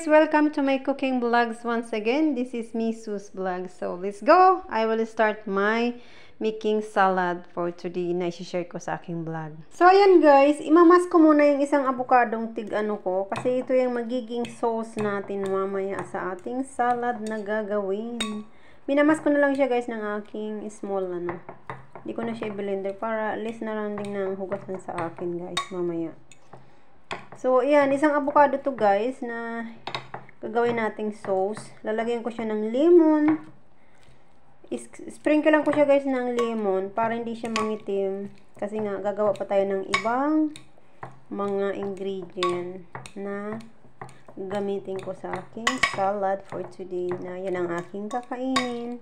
welcome to my cooking vlogs once again. This is me, Sue's vlog. So let's go. I will start my making salad for today na i-share ko sa aking vlog. So ayan guys, imamas ko muna yung isang avocadong tig-ano ko kasi ito yung magiging sauce natin mamaya sa ating salad na gagawin. Minamas ko na lang siya guys ng aking small ano. Hindi ko na siya i-blender para at least na lang din ng hugasan sa akin guys mamaya. So, ayan, isang avocado to guys na gagawin nating sauce. Lalagyan ko siya ng lemon. Sprinkle lang ko siya guys ng lemon para hindi siya mangitim. Kasi nga, gagawa pa tayo ng ibang mga ingredient na gamitin ko sa aking salad for today. Na yan ang aking kakainin.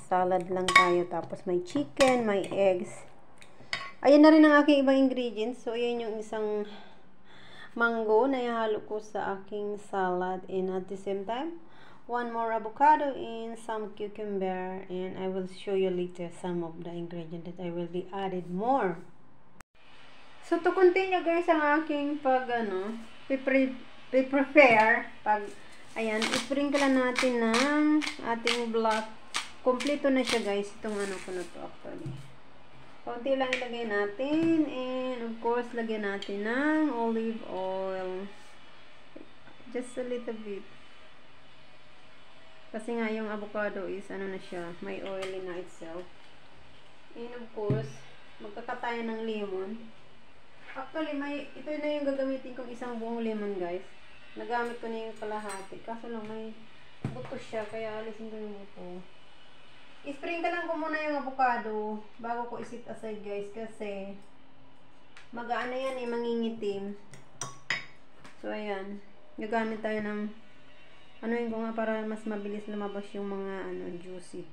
Salad lang tayo. Tapos may chicken, may eggs. Ayan na rin ang aking ibang ingredients. So, ayan yung isang mango na ihalo ko sa aking salad. And at the same time, one more avocado and some cucumber. And I will show you later some of the ingredients that I will be added more. So, to continue guys ang aking prepare. Ayan, isprinkle natin ng ating black. Kompleto na siya guys. Itong ano ko na to actually. Konti lang ilagay natin. And of course, lagyan natin ng olive oil. Just a little bit. Kasi nga yung avocado is ano na siya, may oil na itself. And of course, magkakat tayo ng lemon. Actually, ito na yung gagamitin kong isang buong lemon guys. Nagamit ko na yung kalahati. Kaso lang may buto siya, kaya alisin ko yung buto. I-sprinkle lang ko muna yung avocado bago ko isit aside guys kasi magaan na yan eh, mangingitim. So ayan, gagamit tayo ng anuin ko nga para mas mabilis lumabas yung mga juicy.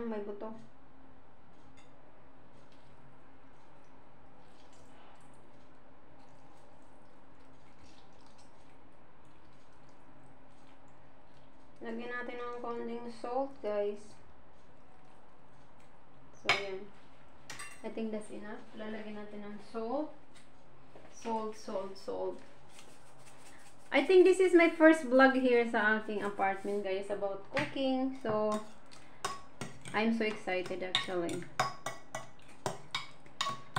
May buto. Lagyan natin ng konting salt, guys. So, yan. I think that's enough. Lalagyan natin ng salt. Salt. I think this is my first vlog here sa aking apartment, guys, about cooking. So, I'm so excited actually.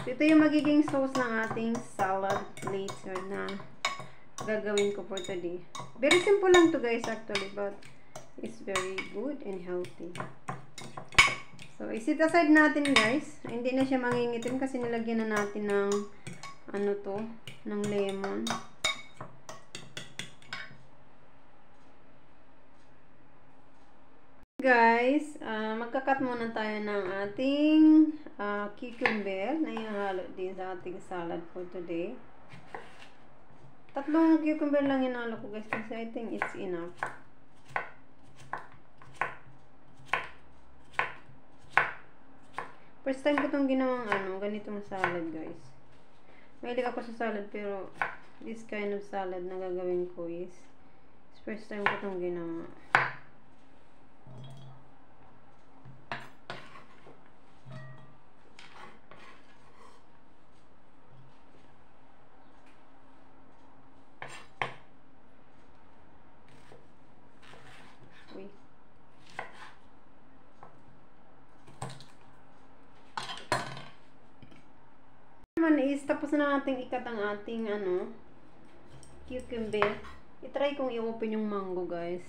So, ito yung magiging sauce ng ating salad later na gagawin ko for today. Very simple lang to guys actually, but it's very good and healthy. So, isit aside natin guys. Hindi na siya mangingitim kasi nilagyan na natin ng ng lemon. Guys, magkakat muna tayo ng ating cucumber na ihalo din sa ating salad for today. 3 cucumber lang hinalo ko guys kasi I think it's enough. First time ko itong ginawang ganitong salad guys. Mahilig ako sa salad pero this kind of salad na gagawin ko is first time ko itong ginawa. Is tapos na natin ikat ang ating cucumber. I-try kong i-open yung mango guys.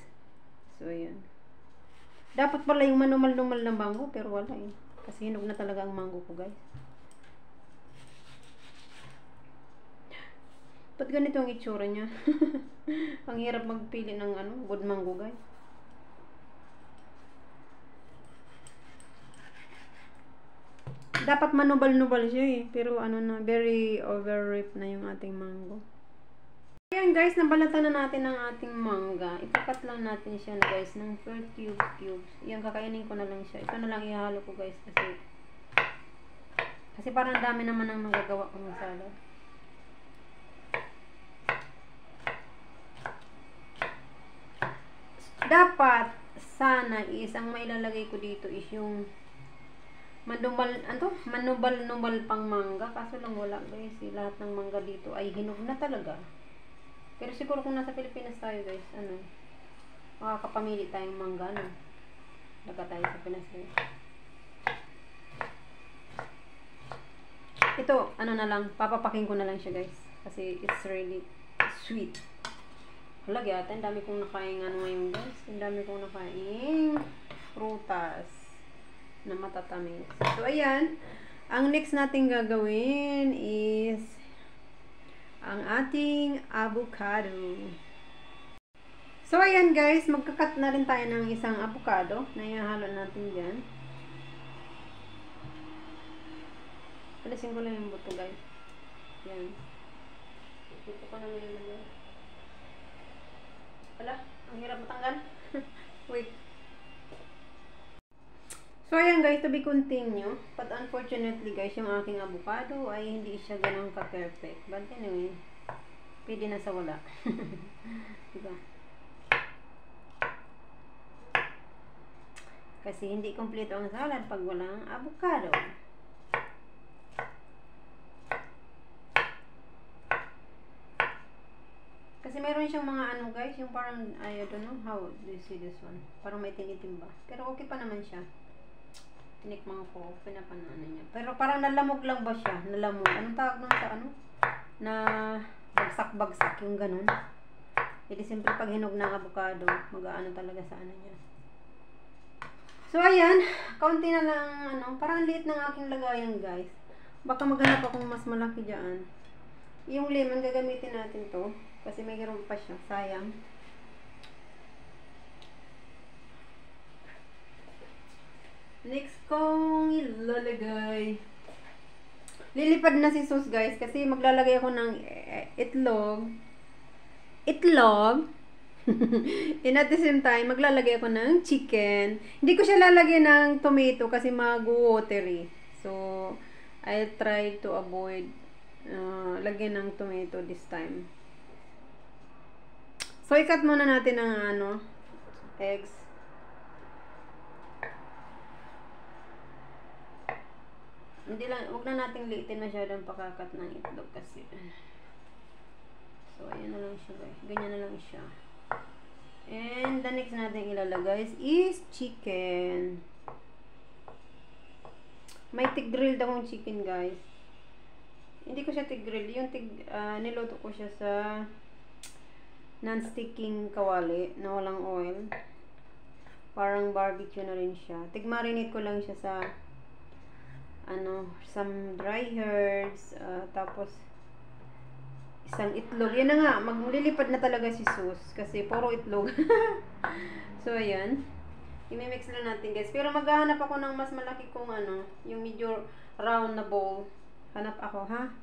So ayan. Dapat pala yung manumal-numal na mango pero wala eh. Kasi hinog na talaga ang mango ko guys. Ba't ganito ang itsura niya? Ang hirap magpili ng good mango guys. Dapat manubal-nubal siya eh. Pero very overripe na yung ating mango. Ayan guys, nabalatan na natin ang ating mangga. Ipakat lang natin siya guys ng 4 cubes. Yan, kakainin ko na lang siya. Ito na lang ihalo ko guys kasi parang dami naman ang magagawa kong salad. dapat sana is ang mailalagay ko dito is yung manubal pang mangga. Kaso lang wala guys. Lahat ng mangga dito ay hinog na talaga. Pero siguro kung nasa Pilipinas tayo guys, makakapamili tayong mangga, Daga tayo sa Pinas guys. Ito, na lang, papapaking ko na lang siya guys. Kasi it's really sweet. Halagi ata, ang dami kong nakain ngayon guys. Ang dami kong nakain prutas na matatamis. So ayan, ang next natin gagawin is ang ating avocado. So ayan guys, magkakat na rin tayo ng isang avocado na ihahalo natin dyan. Alisin ko lang yung buto guys. Yan. Dito ko na nilagay. Wala, ang hirap matanggal. Wait. So ayan guys, to be continue. But unfortunately guys, yung aking avocado ay hindi siya ganun ka-perfect. But anyway, pwede na sa wala. Diba? Kasi hindi kompleto ang salad pag walang avocado. Kasi meron siyang mga guys, yung parang, I don't know how do you see this one. Parang may itim ba. Pero okay pa naman siya. Tinikman ko, pinapanaan niya. Pero parang nalamog lang ba siya? Nalamog. Anong tawag nun sa na bagsak-bagsak yung ganun. Hindi siyempre pag hinog ng avocado, mag-aano talaga sa niya. So ayan, kaunti na lang parang liit ng aking lagayan guys. Baka maghanap akong mas malaki dyan. Yung lemon gagamitin natin to. Kasi may mayroon pa siya. Sayang. Next kong ilalagay. Lilipad na si sauce guys. Kasi maglalagay ako ng itlog. And at the same time, maglalagay ako ng chicken. Hindi ko siya lalagyan ng tomato kasi mag-watery. So, I'll try to avoid lagyan ng tomato this time. So, ikat muna natin ang eggs. Hindi lang, wag na nating liitin masyadong pakakat ng itlog kasi. So, ayan na lang siya guys. Ganyan na lang siya. And the next natin ilalagay is chicken. May tig-grilled akong chicken guys. Hindi ko siya tig-grill. Yung niluto ko siya sa non-sticking kawali na walang oil. Parang barbecue na rin siya. Tig-marinate ko lang siya sa some dry herbs, tapos isang itlog. Yan na nga, maglilipad na talaga si sauce kasi puro itlog. So ayan, i-mix lang natin guys. Pero maghahanap ako ng mas malaki kong yung medyo round na bowl. Hanap ako ha.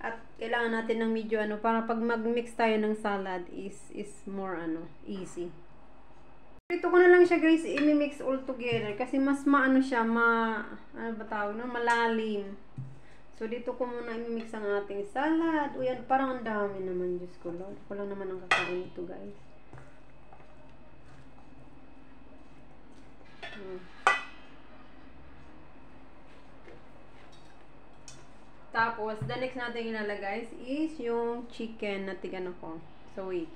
At kailangan natin ng medyo para pag mag-mix tayo ng salad is more easy. Dito ko na lang siya guys i-mix all together kasi mas siya malalim. So dito ko muna i-mix ang ating salad. O yan, parang ang dami naman, Diyos ko Lord. Ko lang naman ang kakain ito guys. Tapos, the next natin ilalagay is yung chicken na tigano ko. So, wait.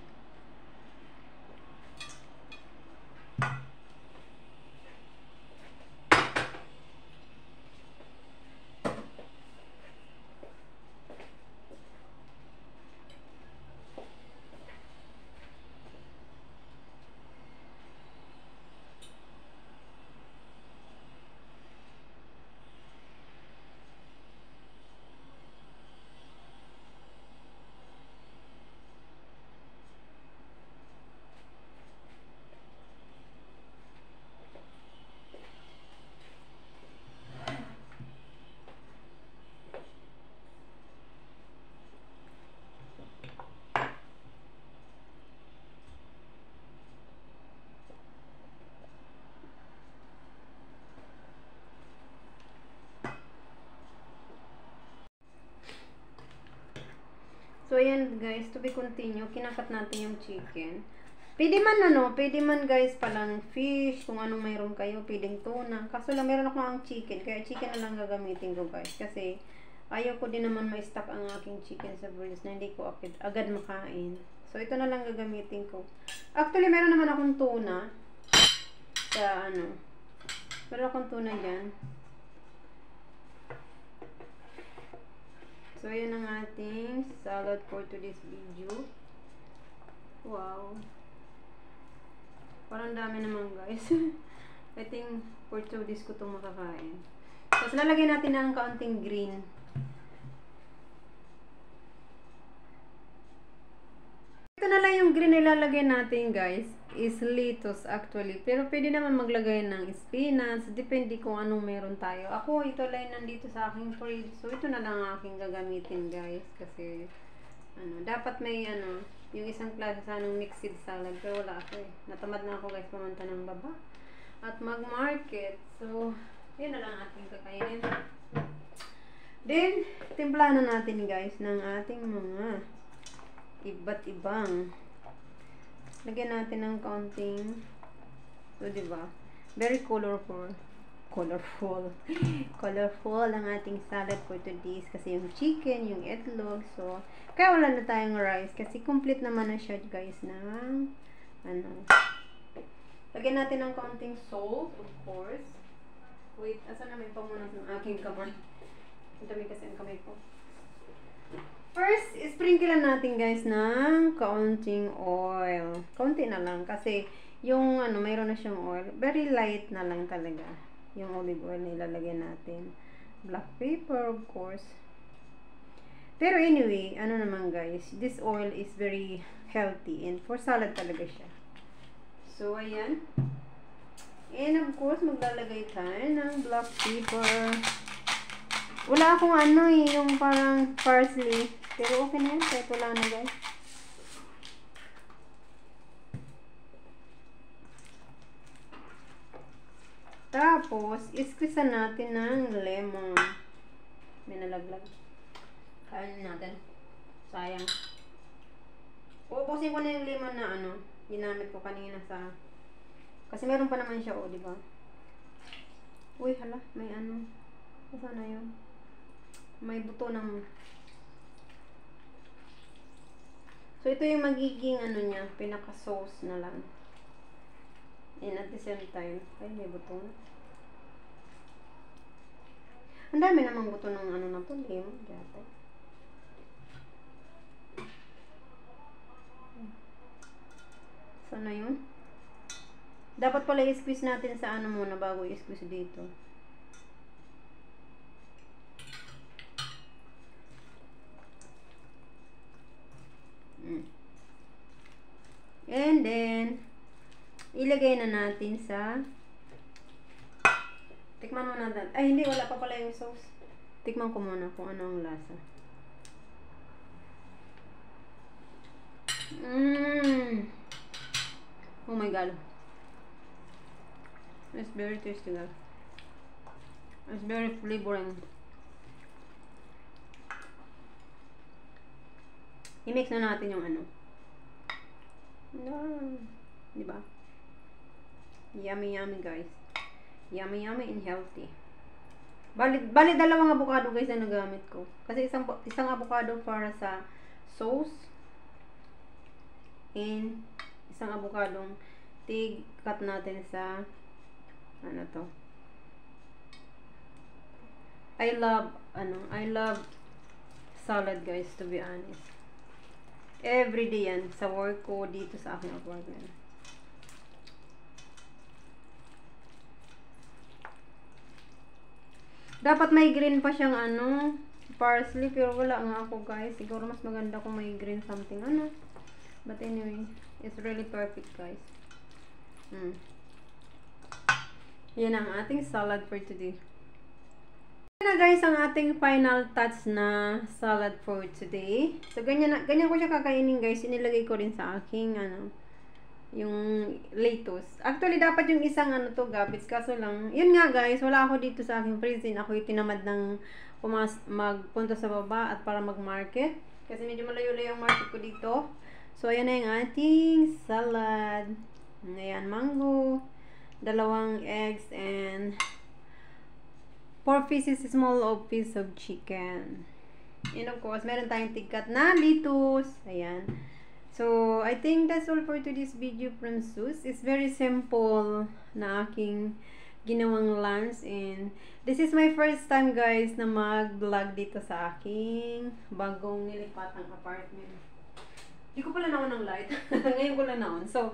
So, ayan guys, to be continue, kinakat natin yung chicken. Pwede man guys palang fish, kung anong mayroon kayo, pwedeng tuna. Kaso lang meron ako ang chicken, kaya chicken na lang gagamitin ko guys. Kasi ayaw ko din naman ma-stock ang aking chicken sa fridge na hindi ko agad makain. So ito na lang gagamitin ko. Actually meron naman akong tuna sa meron akong tuna dyan. So yun ang ating salad for today's video. Wow. Parang dami naman guys. I think for 2 days ko itong makakain. Tapos lalagyan natin ng kaunting green. Ito na lang yung green na ilalagay natin guys. Is lettuce actually. Pero pwede naman maglagay ng spinach. Depende kung anong meron tayo. Ako ito lang nandito sa aking fridge. So ito na lang ang aking gagamitin guys. Kasi dapat may yung isang klase sa mixed salad, pero wala ako eh. Natamad na ako guys pumunta ng baba at mag-market. So, yun na lang ating kakainin. Then, timplahan na natin guys ng ating mga iba't ibang. Lagyan natin ng kaunting, so diba, very colorful ang ating salad for today's kasi yung chicken, yung itlog. So kaya wala na tayong rice kasi complete naman na siya guys ng lagyan natin ng kaunting salt of course. Wait, asa na may pamunas ng aking kamay. Ang dami kasi ang kamay ko. First, sprinkle natin guys ng kaunting oil. Kaunti na lang kasi yung mayroon na siyang oil. Very light na lang talaga. Yung olive oil na ilalagay natin. Black pepper, of course. Pero anyway, naman guys, this oil is very healthy and for salad talaga siya. So, ayan. And of course, maglalagay tayo ng black pepper. Wala akong yung parang parsley. Pero okay na yan, kahit wala na guys. Tapos, isqueeze natin ng lemon. May nalaglag. Kainin natin. Sayang. Uubusin ko na yung lemon na ginamit ko kanina sa... Kasi meron pa naman siya, diba? Uy, hala. May Saan na yun? May buto ng... So, ito yung magiging niya. Pinaka-sauce na lang. And at the same time, ay may buto na. Ang dami namang buto ng na to, lemon, dati. Sana yun? Dapat pala i-squeeze natin sa muna bago i-squeeze dito. And then, ilagay na natin sa tikman mo na. Ay, hindi. Wala pa pala yung sauce. Tikman ko muna kung ano ang lasa. Oh my god. It's very tasty guys. It's very flavoring. I-mix na natin yung diba? Yummy yummy guys. Yummy yummy and healthy. Bali dalawang avocado guys na nagamit ko. Kasi isang avocado para sa sauce and isang avocadong cut natin sa to. I love salad guys, to be honest. Everyday yan sa work ko dito sa aking apartment. Dapat may green pa siyang parsley, pero wala nga ako guys. Siguro mas maganda kung may green something But anyway, it's really perfect guys. Yan ang ating salad for today. Yan na guys ang ating final touch na salad for today. So ganyan ko siya kakainin guys. Inilagay ko rin sa aking yung lettuce. Actually dapat yung isang to gabits, kaso lang yun nga guys, wala ako dito sa aking fridge. Ako yung tinamad ng magpunta sa baba at para mag-market kasi medyo malayo-layo yung market ko dito. So, ayan na yung ating salad. Ayan, mango, 2 eggs, and 4 pieces, small piece of chicken. And of course, meron tayong tigkat na lettuce. Ayan. So, I think that's all for today's video from Sus. It's very simple na aking ginawang lunch. And this is my first time, guys, na mag-vlog dito sa aking bagong nilipatang apartment. Hindi ko pala naon ng light. Ngayon ko lang naon. So,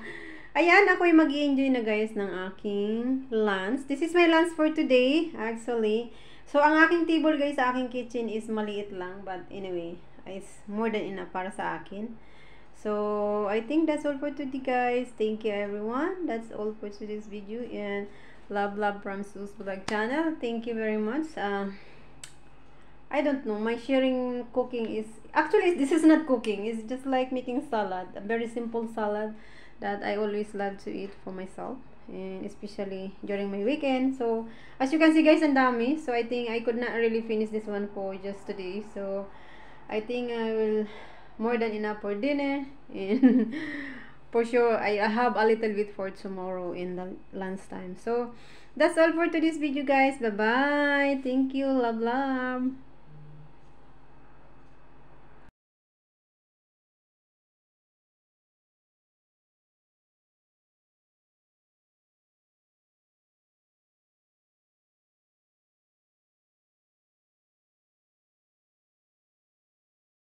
ayan, ako'y mag-i-enjoy na, guys, ng aking lunch. This is my lunch for today, actually. So, ang aking table, guys, sa aking kitchen is maliit lang. But anyway, it's more than enough para sa akin. So, I think that's all for today, guys. Thank you, everyone. That's all for today's video. And love from Sus Vlog channel. Thank you very much. I don't know. My sharing cooking is... Actually, this is not cooking. It's just like making salad. A very simple salad that I always love to eat for myself. And especially during my weekend. So, as you can see, guys, ang dami. So, I think I could not really finish this one for just today. So, I think I will more than enough for dinner. And for sure, I have a little bit for tomorrow in the lunchtime. So, that's all for today's video, guys. Bye-bye. Thank you. Love.